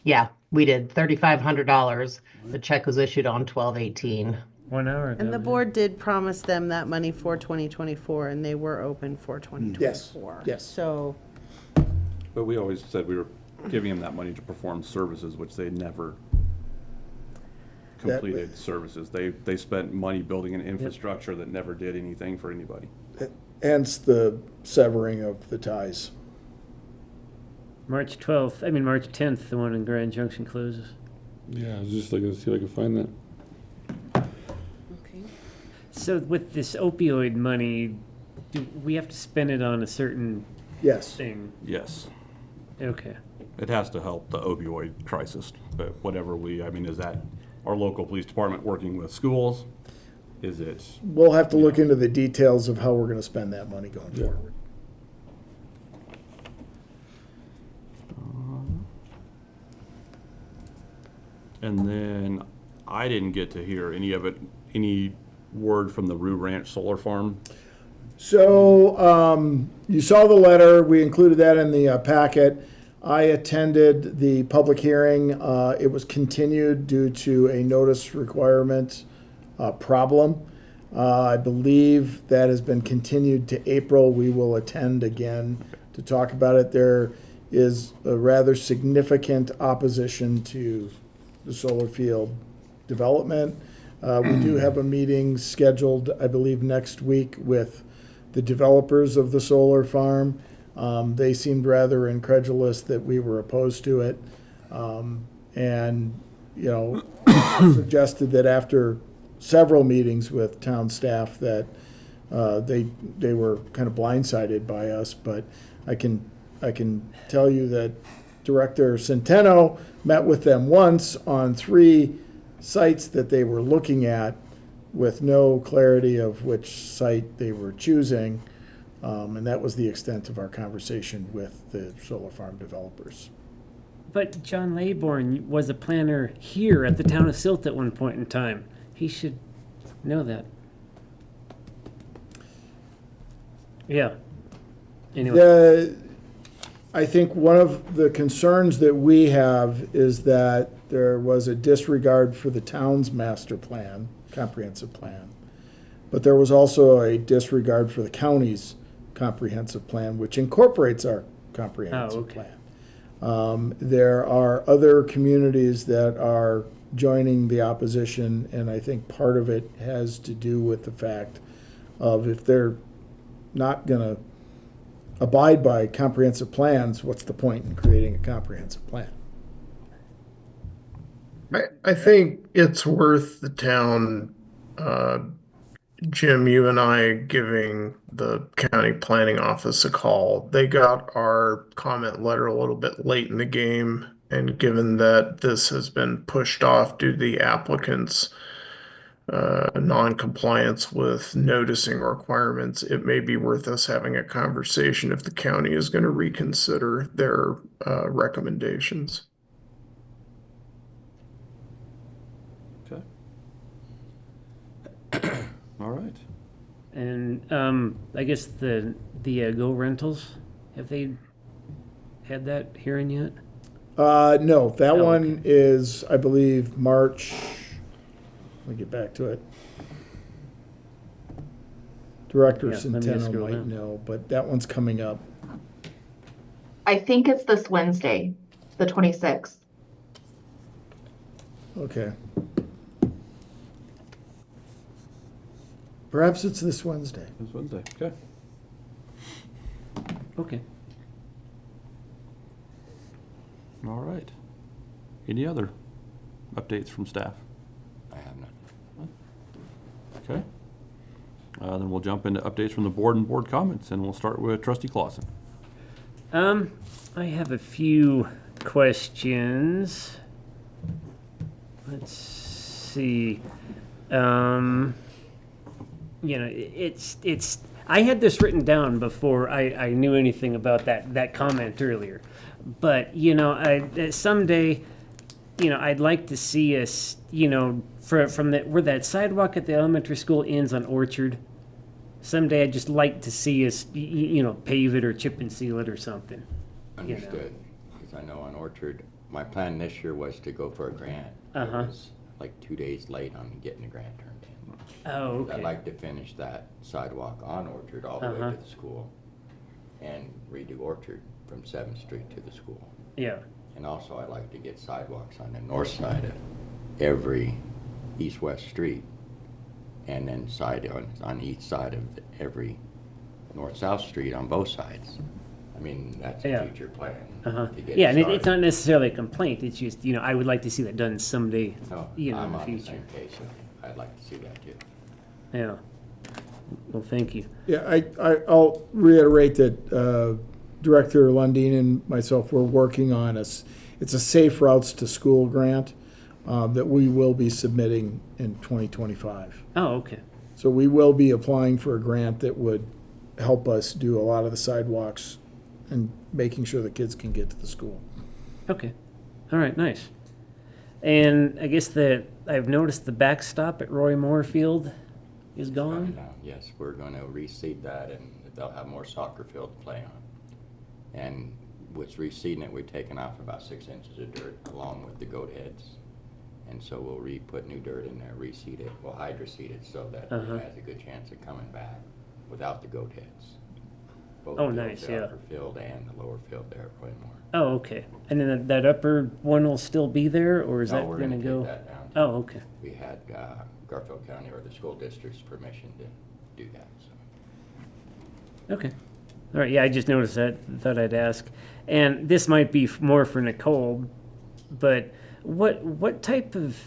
Yeah, we did $3,500. The check was issued on 12/18. 1 hour ago. And the board did promise them that money for 2024, and they were open for 2024. Yes. So, But we always said we were giving them that money to perform services, which they never completed services. They spent money building an infrastructure that never did anything for anybody. Hence the severing of the ties. March 10th, the one in Grand Junction closes. Yeah, I was just looking to see if I could find that. Okay. So with this opioid money, do we have to spend it on a certain Yes. thing? Yes. Okay. It has to help the opioid crisis, but whatever is that our local police department working with schools? Is it? We'll have to look into the details of how we're going to spend that money going forward. And then I didn't get to hear any word from the Rue Ranch Solar Farm. So you saw the letter. We included that in the packet. I attended the public hearing. It was continued due to a notice requirement problem. I believe that has been continued to April. We will attend again to talk about it. There is a rather significant opposition to the solar field development. We do have a meeting scheduled, I believe, next week with the developers of the solar farm. They seemed rather incredulous that we were opposed to it. And, suggested that after several meetings with town staff that They were kind of blindsided by us, but I can tell you that Director Centeno met with them once on 3 sites that they were looking at with no clarity of which site they were choosing. And that was the extent of our conversation with the solar farm developers. But John Laybourne was a planner here at the town of Silt at one point in time. He should know that. Yeah. Anyway. I think one of the concerns that we have is that there was a disregard for the town's master plan, comprehensive plan. But there was also a disregard for the county's comprehensive plan, which incorporates our comprehensive plan. There are other communities that are joining the opposition, and I think part of it has to do with the fact of if they're not going to abide by comprehensive plans, what's the point in creating a comprehensive plan? I think it's worth the town, Jim, you and I giving the county planning office a call. They got our comment letter a little bit late in the game, and given that this has been pushed off due to the applicant's non-compliance with noticing requirements, it may be worth us having a conversation if the county is going to reconsider their recommendations. Okay. All right. And I guess the Go Rentals, have they had that hearing yet? No, that Oh, one okay. is, I believe, March. Let me get back to it. Director Yeah, let me just Centeno go might down. know, but that one's coming up. I think it's this Wednesday, the 26th. Okay. Perhaps it's this Wednesday. This Wednesday. Okay. Okay. All right. Any other updates from staff? I have none. Okay. Then we'll jump into updates from the board and board comments, and we'll start with Trustee Clausen. I have a few questions. Let's see. It's I had this written down before I knew anything about that comment earlier. But, someday, I'd like to see us, from where that sidewalk at the elementary school ends on Orchard. Someday I'd just like to see us, pave it or chip and seal it or something. Understood. Because I know on Orchard, my plan this year was to go for a grant. It was like 2 days late on getting the grant turned in. Oh, okay. I'd like to finish that sidewalk on Orchard all the way to the school and redo Orchard from 7th Street to the school. Yeah. And also I'd like to get sidewalks on the north side of every east-west street, and then on each side of every north-south street on both sides. I mean, that's a future plan. To get Yeah, and started. it's not necessarily a complaint. It's just, I would like to see that done someday, No, in I'm the on the future. same page. I'd like to see that too. Yeah. Well, thank you. Yeah, I'll reiterate that Director Lundin and myself were working on it's a Safe Routes to School grant that we will be submitting in 2025. Oh, okay. So we will be applying for a grant that would help us do a lot of the sidewalks and making sure the kids can get to the school. Okay. All right, nice. And I guess I've noticed the backstop at Roy Moore Field is gone. Yes, we're going to reseed that, and they'll have more soccer field to play on. And with reseeding it, we've taken off about 6 inches of dirt along with the goat heads. And so we'll put new dirt in there, reseed it, we'll hydroseed it so that it has a good chance of coming back without the goat heads. Both Oh, fields, nice, the yeah. upper field and the lower field there at Roy Moore. Oh, okay. And then that upper one will still be there, or is No, that we're going to gonna go? take that down. Oh, okay. We had Garfield County or the school district's permission to do that, so. Okay. All right. Yeah, I just noticed that. Thought I'd ask. And this might be more for Nicole, but what type of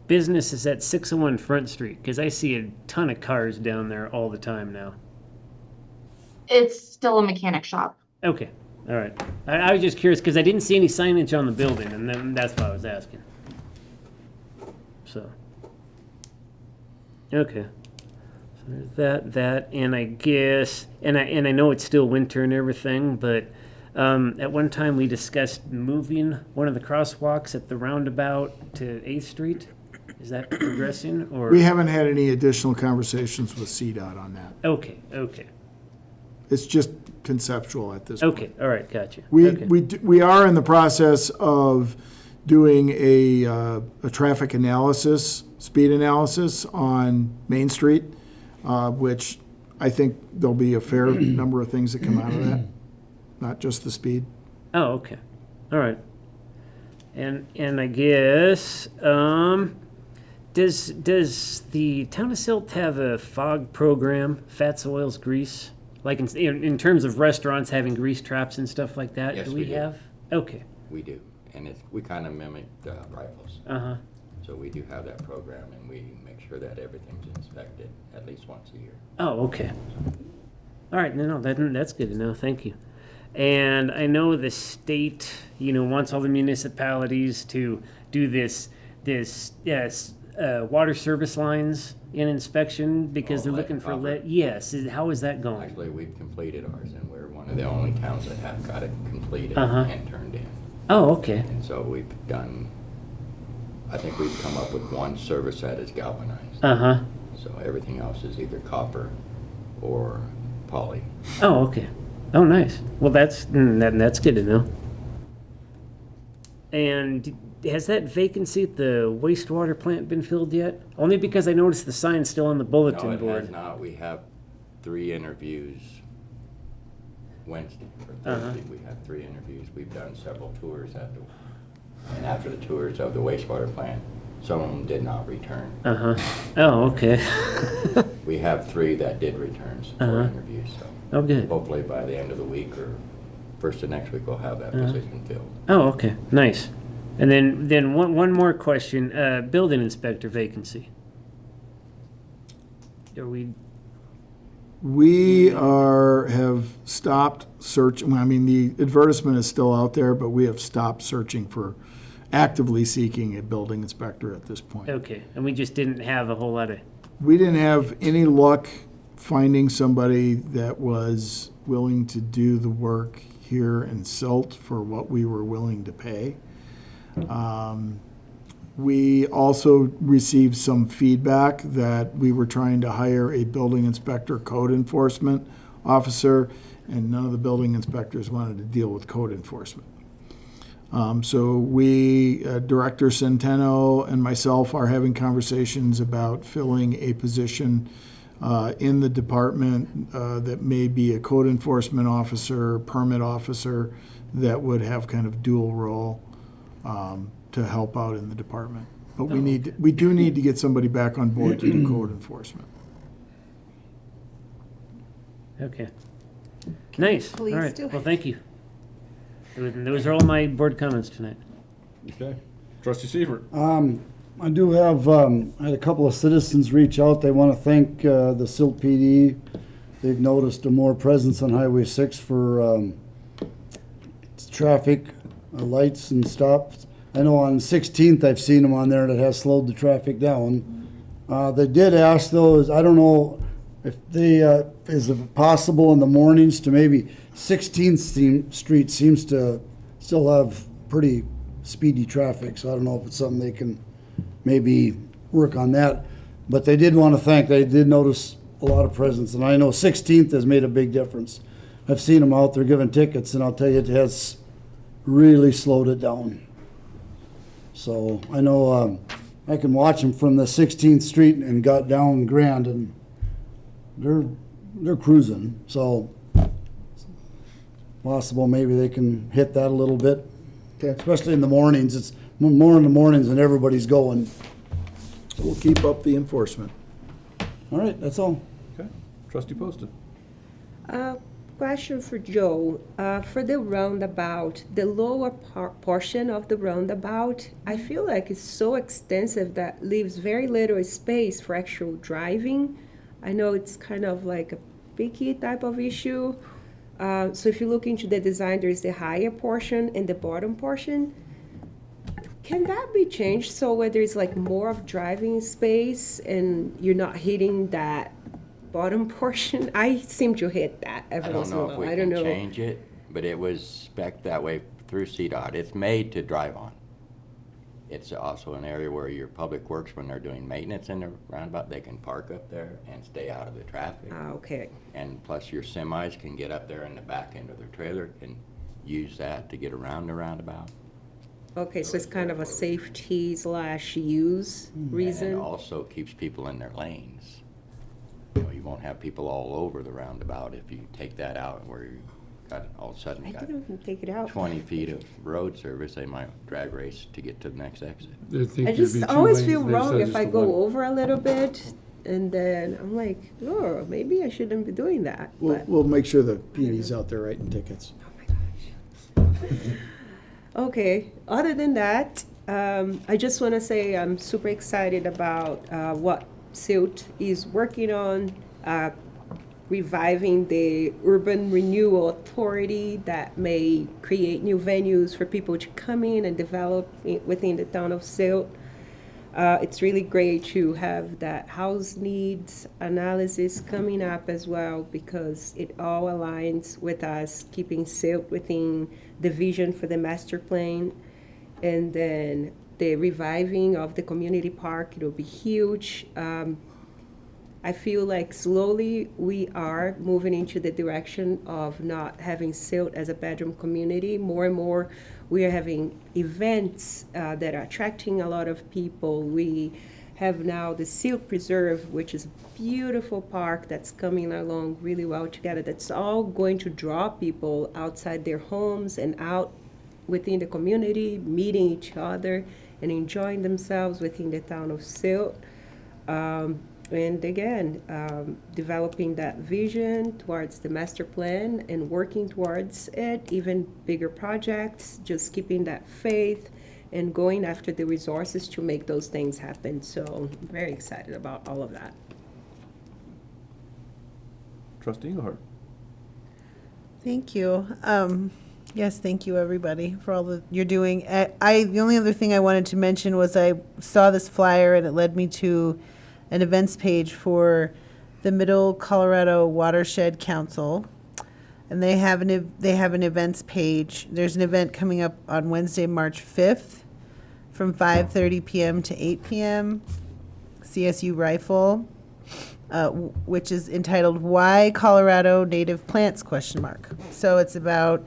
business is at 601 Front Street? Because I see a ton of cars down there all the time now. It's still a mechanic shop. Okay, all right. I was just curious because I didn't see any signage on the building, and then that's why I was asking. So, okay. So there's that, and I guess, and I know it's still winter and everything, but at one time we discussed moving one of the crosswalks at the roundabout to 8th Street. Is that progressing, or? We haven't had any additional conversations with CDOT on that. Okay, okay. It's just conceptual at this point. Okay, all right, gotcha. We are in the process of doing a traffic analysis, speed analysis on Main Street, which I think there'll be a fair number of things that come out of that, not just the speed. Oh, okay. All right. And I guess, does the town of Silt have a FOG program, fats, oils, grease? Like in terms of restaurants having grease traps and stuff like that? Yes, do we we do. have? Okay. We do, and we kind of mimic rifles. Uh-huh. So we do have that program, and we make sure that everything's inspected at least once a year. Oh, okay. All right, no, that's good to know. Thank you. And I know the state, wants all the municipalities to do this water service lines in inspection because they're looking for lead. Yes. How is that going? Actually, we've completed ours, and we're one of the only towns that have got it completed Uh-huh. and turned in. Oh, okay. And so I think we've come up with one service that is galvanized. Uh-huh. So everything else is either copper or poly. Oh, okay. Oh, nice. Well, that's good to know. And has that vacancy at the wastewater plant been filled yet? Only because I noticed the sign's still on the bulletin No, it board. has not. We have 3 interviews Wednesday or Uh-huh. Thursday. We have 3 interviews. We've done several tours and after the tours of the wastewater plant, some of them did not return. Uh-huh. Oh, okay. We have 3 that did return for Uh-huh. interviews, so. Oh, good. Hopefully by the end of the week or first of next week, we'll have that position filled. Oh, okay. Nice. And then one more question. Building inspector vacancy. Are we? We have stopped searching. I mean, the advertisement is still out there, but we have stopped searching for, actively seeking a building inspector at this point. Okay. And we just didn't have a whole lot of. We didn't have any luck finding somebody that was willing to do the work here in Silt for what we were willing to pay. We also received some feedback that we were trying to hire a building inspector code enforcement officer, and none of the building inspectors wanted to deal with code enforcement. So Director Centeno and myself are having conversations about filling a position in the department that may be a code enforcement officer, permit officer, that would have kind of dual role to help out in the department. But we do need to get somebody back on board to do code enforcement. Okay. Nice. please all right. do it? Well, thank you. Those are all my board comments tonight. Okay. Trustee Seifert. I do have, I had a couple of citizens reach out. They want to thank the Silt PD. They've noticed a more presence on Highway 6 for traffic, lights and stops. I know on 16th I've seen them on there and it has slowed the traffic down. They did ask though, I don't know if is it possible in the mornings to maybe 16th Street seems to still have pretty speedy traffic, so I don't know if it's something they can maybe work on that. But they did want to thank, they did notice a lot of presence, and I know 16th has made a big difference. I've seen them out there giving tickets, and I'll tell you, it has really slowed it down. So I know I can watch them from the 16th Street and got down Grand, and they're cruising. So possible maybe they can hit that a little bit, especially in the mornings. It's more in the mornings and everybody's going. So we'll keep up the enforcement. All right, that's all. Okay. Trustee Poston. question for Joe. For the roundabout, the lower portion of the roundabout, I feel like it's so extensive that leaves very little space for actual driving. I know it's kind of like a picky type of issue. So if you look into the design, there's the higher portion and the bottom portion. Can that be changed so where there's like more of driving space and you're not hitting that bottom portion? I seem to hit that every I once don't in a know if while. we I don't can know. change it, but it was spec'd that way through CDOT. It's made to drive on. It's also an area where your public works, when they're doing maintenance in the roundabout, they can park up there and stay out of the traffic. Okay. And plus your semis can get up there in the back end of their trailer and use that to get around the roundabout. Okay, so it's kind of a safety / use And reason. it also keeps people in their lanes. You know, you won't have people all over the roundabout if you take that out where you got, all of a sudden I got didn't even take it out. 20 feet of road service. They might drag race to get to the next exit. I just always feel wrong if I go over a little bit, and then I'm like, oh, maybe I shouldn't be doing that. But We'll make sure the PD's out there writing tickets. okay, other than that, I just want to say I'm super excited about what Silt is working on, reviving the Urban Renewal Authority that may create new venues for people to come in and develop within the town of Silt. It's really great to have that house needs analysis coming up as well, because it all aligns with us keeping Silt within the vision for the master plan. And then the reviving of the community park, it'll be huge. I feel like slowly we are moving into the direction of not having Silt as a bedroom community. More and more, we are having events that are attracting a lot of people. We have now the Silt Preserve, which is a beautiful park that's coming along really well together. That's all going to draw people outside their homes and out within the community, meeting each other and enjoying themselves within the town of Silt. And again, developing that vision towards the master plan and working towards it, even bigger projects, just keeping that faith and going after the resources to make those things happen. So I'm very excited about all of that. Trustee Engelhardt. Thank you. Yes, thank you, everybody, for all that you're doing. The only other thing I wanted to mention was I saw this flyer and it led me to an events page for the Middle Colorado Watershed Council. And they have an events page. There's an event coming up on Wednesday, March 5th from 5:30 p.m. to 8 p.m. CSU Rifle, which is entitled "Why Colorado Native Plants?" ? So it's about,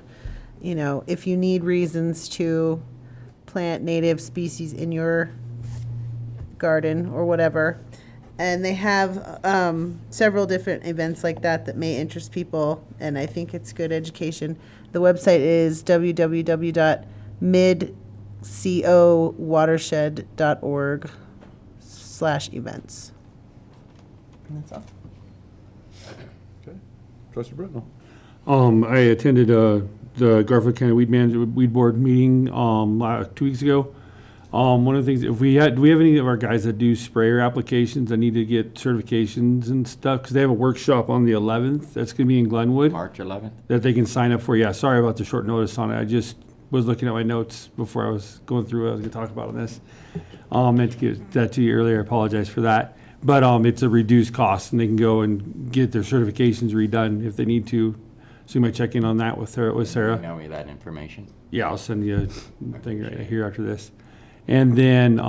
if you need reasons to plant native species in your garden or whatever. And they have several different events like that may interest people, and I think it's good education. The website is www.midcowatershed.org/events. And that's all. Okay. Trustee Britnell. I attended the Garfield County Weed Board meeting 2 weeks ago. One of the things, do we have any of our guys that do sprayer applications that need to get certifications and stuff? Because they have a workshop on the 11th. That's going to be in Glenwood. March 11th? That they can sign up for. Yeah, sorry about the short notice on it. I just was looking at my notes before I was going through what I was going to talk about on this. Meant to get that to you earlier. I apologize for that. But it's a reduced cost, and they can go and get their certifications redone if they need to. So you might check in on that with Sarah. Email me that information. Yeah, I'll send you a thing right here after this. And then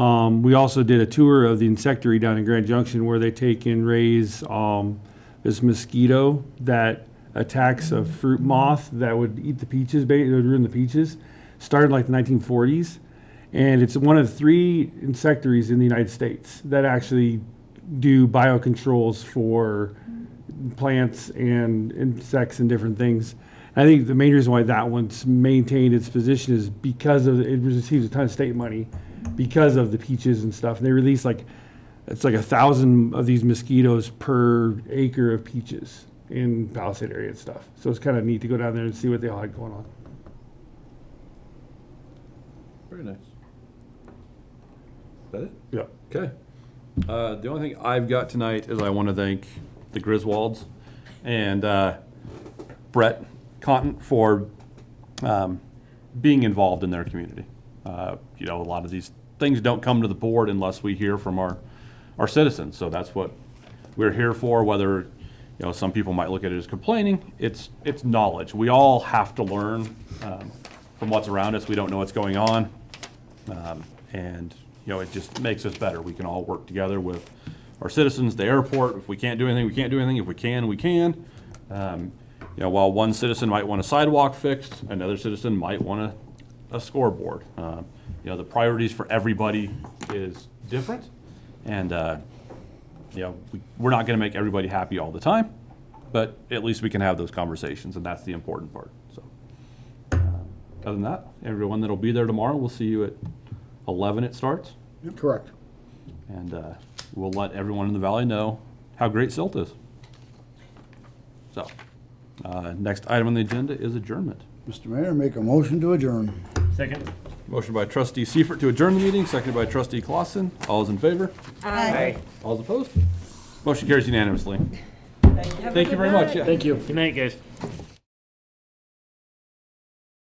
we also did a tour of the insectary down in Grand Junction where they take and raise this mosquito that attacks a fruit moth that would eat the peaches, it would ruin the peaches. Started like the 1940s. And it's one of 3 insectaries in the United States that actually do biocontrols for plants and insects and different things. I think the main reason why that one's maintained its position is because of it receives a ton of state money because of the peaches and stuff. And they release it's like 1,000 of these mosquitoes per acre of peaches. in Palisade area and stuff. So it's kind of neat to go down there and see what they all had going on. Very nice. Is that it? Yeah. Okay. The only thing I've got tonight is I want to thank the Griswolds and Brett Contant for being involved in their community. You know, a lot of these things don't come to the board unless we hear from our citizens. So that's what we're here for. Whether, you know, some people might look at it as complaining, it's knowledge. We all have to learn from what's around us. We don't know what's going on, and you know, it just makes us better. We can all work together with our citizens, the airport. If we can't do anything, we can't do anything. If we can, we can. You know, while one citizen might want a sidewalk fixed, another citizen might want a scoreboard. You know, the priorities for everybody is different, and you know, we're not going to make everybody happy all the time, but at least we can have those conversations, and that's the important part. So, other than that, everyone that'll be there tomorrow, we'll see you at 11. It starts, Correct. and we'll let everyone in the valley know how great Silt is. So, next item on the agenda is adjournment. Mr. Mayor, make a motion to adjourn. Second. Motion by Trustee Seifert to adjourn the meeting, seconded by Trustee Clausen. All is in favor? Aye. All is opposed? Motion carries unanimously. Thank you very much. Yeah. Thank you. Good night, guys.